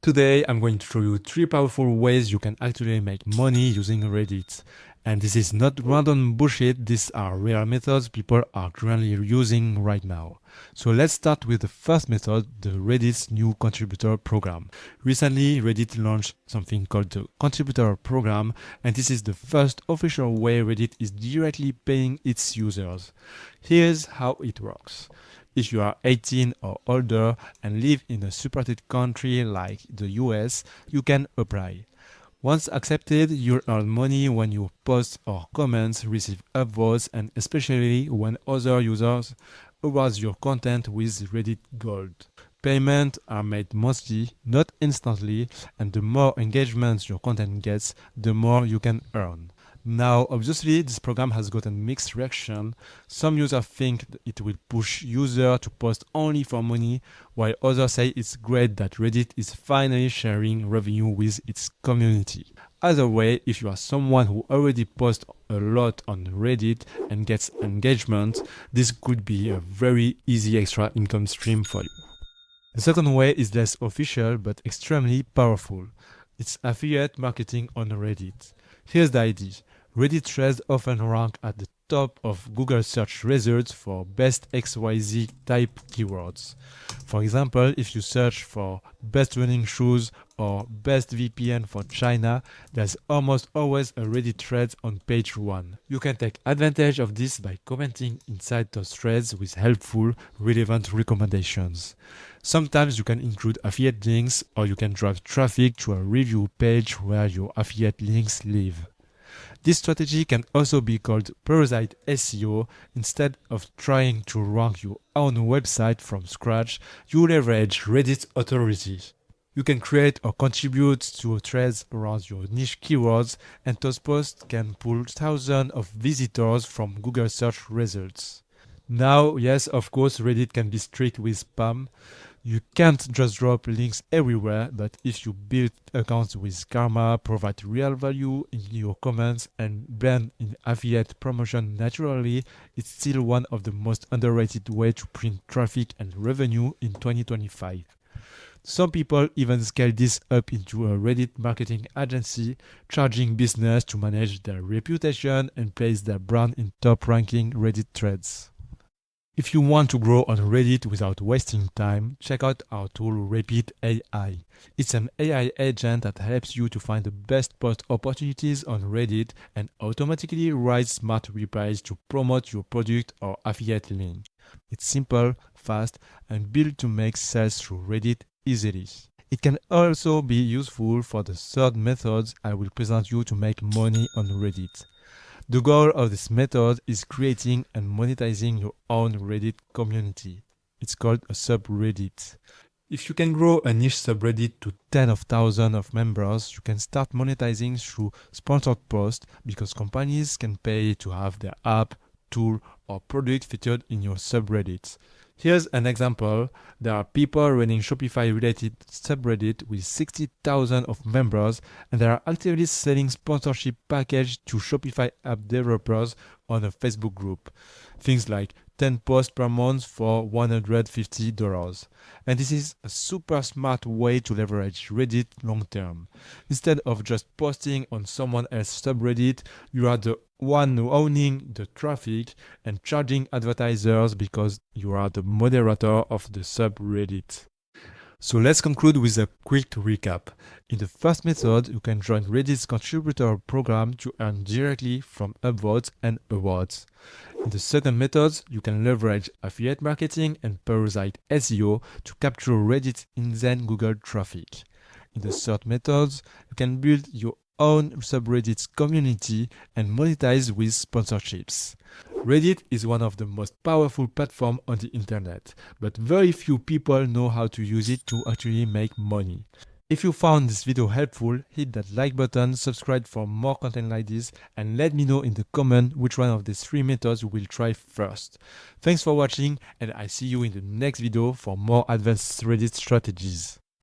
Today, I'm going to show you 3 powerful ways you can actually make money using Reddit. And this is not random bullshit, these are real methods people are currently using right now. So let's start with the first method, the Reddit's new contributor program. Recently, Reddit launched something called the contributor program, and this is the first official way Reddit is directly paying its users. Here's how it works. If you are 18 or older and live in a supported country like the US, you can apply. Once accepted, you'll earn money when your posts or comments receive upvotes and especially when other users award your content with Reddit Gold. Payments are made monthly, not instantly, and the more engagement your content gets, the more you can earn. Now, obviously, this program has gotten mixed reaction. Some users think it will push users to post only for money, while others say it's great that Reddit is finally sharing revenue with its community. Either way, if you are someone who already posts a lot on Reddit and gets engagement, this could be a very easy extra income stream for you. The second way is less official but extremely powerful. It's affiliate marketing on Reddit. Here's the idea. Reddit threads often rank at the top of Google search results for best XYZ type keywords. For example, if you search for best running shoes or best VPN for China, there's almost always a Reddit thread on page 1. You can take advantage of this by commenting inside those threads with helpful, relevant recommendations. Sometimes you can include affiliate links or you can drive traffic to a review page where your affiliate links live. This strategy can also be called Parasite SEO. Instead of trying to rank your own website from scratch, you leverage Reddit's authority. You can create or contribute to threads around your niche keywords, and those posts can pull thousands of visitors from Google search results. Now, yes, of course, Reddit can be strict with spam. You can't just drop links everywhere, but if you build accounts with karma, provide real value in your comments, and blend in affiliate promotion naturally, it's still one of the most underrated ways to print traffic and revenue in 2025. Some people even scale this up into a Reddit marketing agency, charging business to manage their reputation and place their brand in top-ranking Reddit threads. If you want to grow on Reddit without wasting time, check out our tool Reppit AI. It's an AI agent that helps you to find the best post opportunities on Reddit and automatically writes smart replies to promote your product or affiliate link. It's simple, fast, and built to make sales through Reddit easily. It can also be useful for the third method I will present you to make money on Reddit. The goal of this method is creating and monetizing your own Reddit community. It's called a subreddit. If you can grow a niche subreddit to tens of thousands of members, you can start monetizing through sponsored posts because companies can pay to have their app, tool, or product featured in your subreddits. Here's an example. There are people running Shopify-related subreddit with 60,000 of members, and they are actively selling sponsorship package to Shopify app developers on a Facebook group. Things like 10 posts per month for $150. And this is a super smart way to leverage Reddit long term. Instead of just posting on someone else's subreddit, you are the one owning the traffic and charging advertisers because you are the moderator of the subreddit. So let's conclude with a quick recap. In the first method, you can join Reddit's contributor program to earn directly from upvotes and awards. In the second method, you can leverage affiliate marketing and Parasite SEO to capture Reddit's insane Google traffic. In the third method, you can build your own subreddit's community and monetize with sponsorships. Reddit is one of the most powerful platforms on the internet, but very few people know how to use it to actually make money. If you found this video helpful, hit that like button, subscribe for more content like this, and let me know in the comment which one of these 3 methods you will try first. Thanks for watching, and I see you in the next video for more advanced Reddit strategies.